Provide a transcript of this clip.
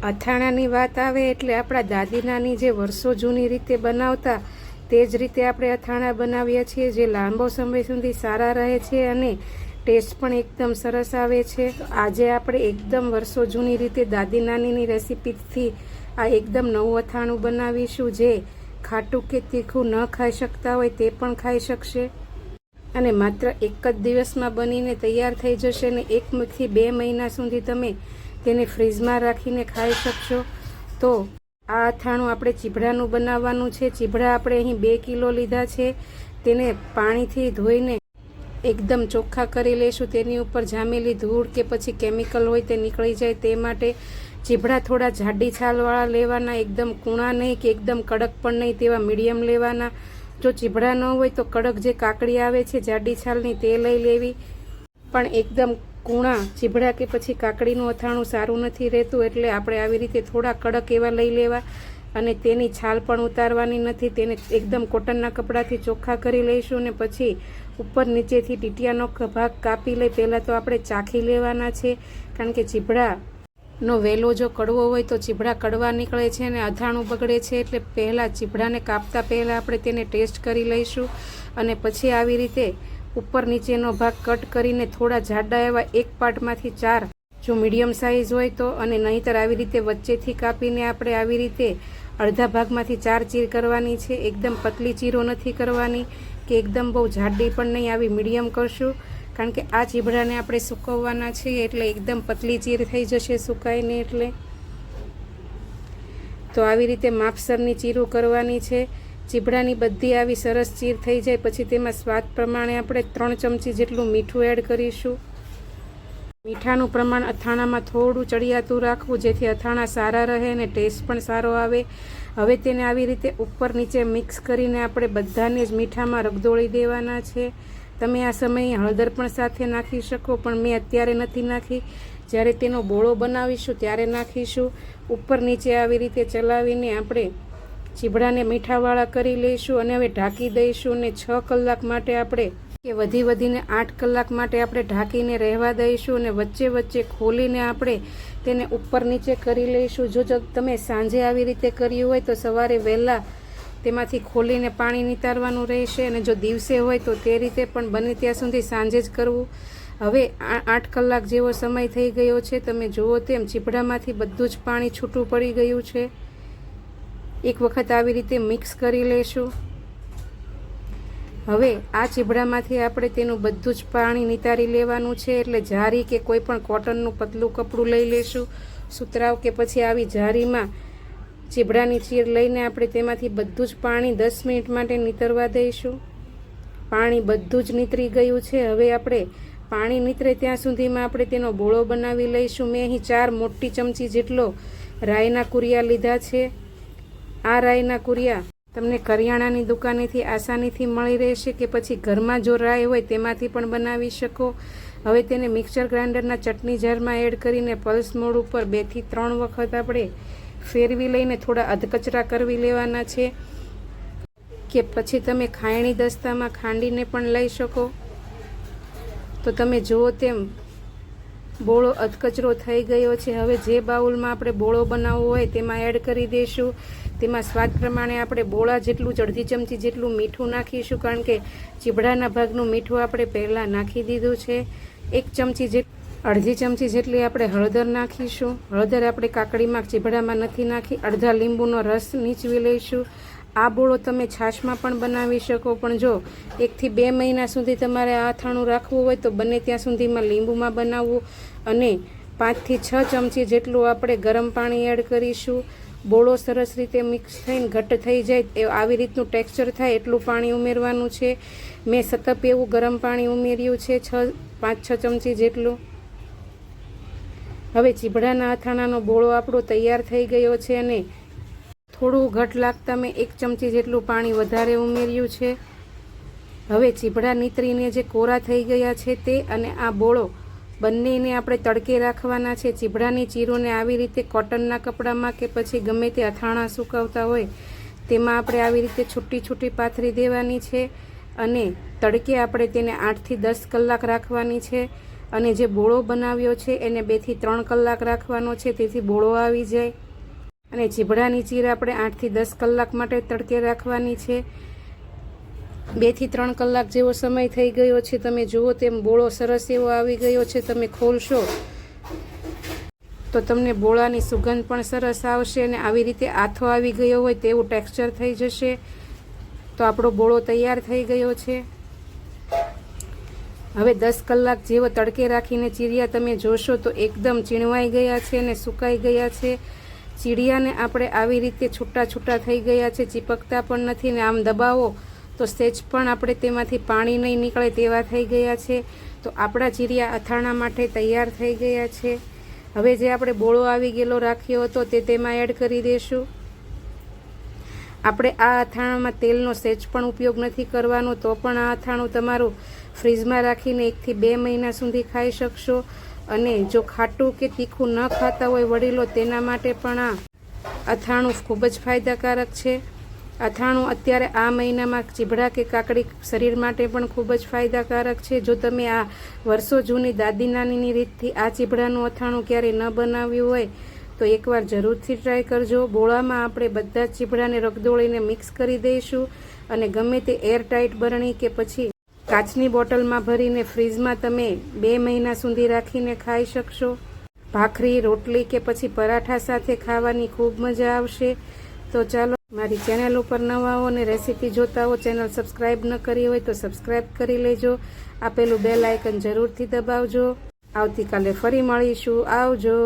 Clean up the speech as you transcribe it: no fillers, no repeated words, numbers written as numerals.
અથાણાની વાત આવે એટલે આપણા દાદી નાની જે વર્ષો જૂની રીતે બનાવતા તે જ રીતે આપણે અથાણા બનાવીએ છીએ, જે લાંબો સમય સુધી સારા રહે છે અને ટેસ્ટ પણ એકદમ સરસ આવે છે. તો આજે આપણે એકદમ વર્ષો જૂની રીતે દાદી નાનીની રેસીપીથી આ એકદમ નવું અથાણું બનાવીશું, જે ખાટું કે તીખું ન ખાઈ શકતા હોય તે પણ ખાઈ શકશે અને માત્ર એક જ દિવસમાં બનીને તૈયાર થઈ જશે ને 1 થી 2 મહિના સુધી તમે તેને ફ્રીજમાં રાખીને ખાઈ શકશો. તો આ અથાણું આપણે ચીભડાનું બનાવવાનું છે. ચીભડા આપણે અહીં 2 કિલો લીધા છે. તેને પાણીથી ધોઈને એકદમ ચોખ્ખા કરી લઈશું. તેની ઉપર જામેલી ધૂળ કે પછી કેમિકલ હોય તે નીકળી જાય તે માટે. ચીભડા થોડા જાડી છાલવાળા લેવાના, એકદમ કૂણા નહીં કે એકદમ કડક પણ નહીં, તેવા મીડિયમ લેવાના. જો ચીભડા ન હોય તો કડક જે કાકડી આવે છે જાડી છાલની તે લઈ લેવી, પણ એકદમ કૂણા ચીભડા કે પછી કાકડીનું અથાણું સારું નથી રહેતું, એટલે આપણે આવી રીતે થોડા કડક એવા લઈ લેવા અને તેની છાલ પણ ઉતારવાની નથી. તેને એકદમ કોટનના કપડાથી ચોખ્ખા કરી લઈશું અને પછી ઉપર નીચેથી ટીટિયાનો ભાગ કાપી લઈ. પહેલાં તો આપણે ચાખી લેવાના છે, કારણ કે ચીભડાનો વેલો જો કડવો હોય તો ચીભડા કડવા નીકળે છે અને અથાણું બગડે છે. એટલે પહેલાં ચીભડાને કાપતા પહેલાં આપણે તેને ટેસ્ટ કરી લઈશું અને પછી આવી રીતે ઉપર નીચેનો ભાગ કટ કરીને થોડા જાડા એવા એક પાર્ટમાંથી 4 જો મીડિયમ સાઇઝ હોય તો, અને નહીંતર આવી રીતે વચ્ચેથી કાપીને આપણે આવી રીતે અડધા ભાગમાંથી 4 ચીર કરવાની છે. એકદમ પતલી ચીરો નથી કરવાની કે એકદમ બહુ જાડી પણ નહીં, આવી મીડિયમ કરશું, કારણ કે આ ચીભડાને આપણે સૂકવવાના છીએ એટલે એકદમ પતલી ચીર થઈ જશે સુકાઈને. એટલે તો આવી રીતે માપસરની ચીરો કરવાની છે. ચીભડાની બધી આવી સરસ ચીર થઈ જાય પછી તેમાં સ્વાદ પ્રમાણે આપણે 3 ચમચી જેટલું મીઠું એડ કરીશું. મીઠાનું પ્રમાણ અથાણામાં થોડું ચડિયાતું રાખવું, જેથી અથાણા સારા રહે અને ટેસ્ટ પણ સારો આવે. હવે તેને આવી રીતે ઉપર નીચે મિક્સ કરીને આપણે બધાને જ મીઠામાં રગદોળી દેવાના છે. તમે આ સમયે હળદર પણ સાથે નાખી શકો, પણ મેં અત્યારે નથી નાખી, જ્યારે તેનો બોળો બનાવીશું ત્યારે નાખીશું. ઉપર નીચે આવી રીતે ચલાવીને આપણે ચીભડાને મીઠાવાળા કરી લઈશું અને હવે ઢાંકી દઈશું અને 6 કલાક માટે આપણે કે વધીને 8 કલાક માટે આપણે ઢાંકીને રહેવા દઈશું અને વચ્ચે વચ્ચે ખોલીને આપણે તેને ઉપર નીચે કરી લઈશું. જો તમે સાંજે આવી રીતે કર્યું હોય તો સવારે વહેલા તેમાંથી ખોલીને પાણી નિતારવાનું રહેશે, અને જો દિવસે હોય તો તે રીતે પણ બને ત્યાં સુધી સાંજે જ કરવું. હવે 8 કલાક જેવો સમય થઈ ગયો છે. તમે જુઓ તેમ ચીભડામાંથી બધું જ પાણી છૂટું પડી ગયું છે. એક વખત આવી રીતે મિક્સ કરી લેશું. હવે આ ચીભડામાંથી આપણે તેનું બધું જ પાણી નિતારી લેવાનું છે, એટલે જારી કે કોઈ પણ કોટનનું પતલું કપડું લઈ લેશું, સુતરાવ કે પછી આવી જારીમાં ચીભડાની ચીર લઈને આપણે તેમાંથી બધું જ પાણી 10 મિનિટ માટે નીતરવા દઈશું. પાણી બધું જ નીતરી ગયું છે. હવે આપણે પાણી નીતરે ત્યાં સુધીમાં આપણે તેનો બોળો બનાવી લઈશું. મેં અહીં 4 મોટી ચમચી જેટલો રાઈના કુરિયા લીધા છે. આ રાઈના કુરિયા તમને કરિયાણાની દુકાનેથી આસાનીથી મળી રહેશે કે પછી ઘરમાં જો રાઈ હોય તેમાંથી પણ બનાવી શકો. હવે તેને મિક્સર ગ્રાઇન્ડરના ચટણી જારમાં એડ કરીને પલ્સ મોડ ઉપર 2 થી 3 વખત આપણે ફેરવી લઈને થોડા અધકચરા કરવી લેવાના છે, કે પછી તમે ખાયણી દસ્તામાં ખાંડીને પણ લઈ શકો. તો તમે જુઓ તેમ બોળો અધકચરો થઈ ગયો છે. હવે જે બાઉલમાં આપણે બોળો બનાવવો હોય તેમાં એડ કરી દઈશું. તેમાં સ્વાદ પ્રમાણે આપણે બોળા જેટલું જ 1/2 ચમચી જેટલું મીઠું નાખીશું, કારણ કે ચીભડાના ભાગનું મીઠું આપણે પહેલાં નાખી દીધું છે. 1.5 ચમચી જેટલી આપણે હળદર નાખીશું. હળદર આપણે કાકડીમાં ચીભડામાં નથી નાખી. અડધા લીંબુનો રસ નીચવી લઈશું. આ બોળો તમે છાશમાં પણ બનાવી શકો, પણ જો 1 થી 2 મહિના સુધી તમારે આ અથાણું રાખવું હોય તો બને ત્યાં સુધીમાં લીંબુમાં બનાવવું. અને 5 થી 6 ચમચી જેટલું આપણે ગરમ પાણી એડ કરીશું. બોળો સરસ રીતે મિક્સ થઈને ઘટ્ટ થઈ જાય આવી રીતનું ટેક્સચર થાય એટલું પાણી ઉમેરવાનું છે. મેં સતપ એવું ગરમ પાણી ઉમેર્યું છે, 5-6 ચમચી જેટલું. હવે ચીભડાના અથાણાનો બોળો આપણો તૈયાર થઈ ગયો છે અને થોડું ઘટ લાગતા મેં 1 ચમચી જેટલું પાણી વધારે ઉમેર્યું છે. હવે ચીભડા નીતરીને જે કોરા થઈ ગયા છે તે અને આ બોળો બંનેને આપણે તડકે રાખવાના છે. ચીભડાની ચીરોને આવી રીતે કોટનના કપડામાં કે પછી ગમે તે અથાણા સુકવતા હોય તેમાં આપણે આવી રીતે છૂટી છૂટી પાથરી દેવાની છે અને તડકે આપણે તેને 8 થી 10 કલાક રાખવાની છે. અને જે બોળો બનાવ્યો છે એને 2 થી 3 કલાક રાખવાનો છે, તેથી બોળો આવી જાય. અને ચીભડાની ચીર આપણે 8 થી 10 કલાક માટે તડકે રાખવાની છે. 2 થી 3 કલાક જેવો સમય થઈ ગયો છે. તમે જુઓ તેમ બોળો સરસ એવો આવી ગયો છે. તમે ખોલશો તો તમને બોળાની સુગંધ પણ સરસ આવશે અને આવી રીતે આથો આવી ગયો હોય તેવું ટેક્સચર થઈ જશે. તો આપણો બોળો તૈયાર થઈ ગયો છે. હવે 10 કલાક જેવો તડકે રાખીને ચીરિયા તમે જોશો તો એકદમ ચીણવાઈ ગયા છે અને સુકાઈ ગયા છે. ચીડિયાને આપણે આવી રીતે છૂટા છૂટા થઈ ગયા છે, ચીપકતા પણ નથી ને આમ દબાવો તો સહેજ પણ આપણે તેમાંથી પાણી નહીં નીકળે તેવા થઈ ગયા છે. તો આપણા ચીરિયા અથાણા માટે તૈયાર થઈ ગયા છે. હવે જે આપણે બોળો આવી ગયેલો રાખ્યો હતો તે તેમાં એડ કરી દઈશું. આપણે આ અથાણામાં તેલનો સહેજ પણ ઉપયોગ નથી કરવાનો, તો પણ આ અથાણું તમારું ફ્રીજમાં રાખીને 1 થી 2 મહિના સુધી ખાઈ શકશો. અને જો ખાટું કે તીખું ન ખાતા હોય વડીલો, તેના માટે પણ આ અથાણું ખૂબ જ ફાયદાકારક છે. અથાણું અત્યારે આ મહિનામાં ચીભડા કે કાકડી શરીર માટે પણ ખૂબ જ ફાયદાકારક છે. જો તમે આ વર્ષો જૂની દાદી નાનીની રીતથી આ ચીભડાનું અથાણું ક્યારેય ન બનાવ્યું હોય તો એકવાર જરૂરથી ટ્રાય કરજો. બોળામાં આપણે બધા જ ચીભડાને રગદોળીને મિક્સ કરી દઈશું અને ગમે તે એરટાઇટ બરણી કે પછી કાચની બોટલમાં ભરીને ફ્રીજમાં તમે 2 મહિના સુધી રાખીને ખાઈ શકશો. ભાખરી, રોટલી કે પછી પરાઠા સાથે ખાવાની ખૂબ મજા આવશે. તો ચાલો, મારી ચેનલ ઉપર નવા હો અને રેસીપી જોતા હો, ચેનલ સબસ્ક્રાઈબ ન કરી હોય તો સબસ્ક્રાઈબ કરી લેજો. આપેલું બેલ આઇકન જરૂરથી દબાવજો. આવતીકાલે ફરી મળીશું. આવજો.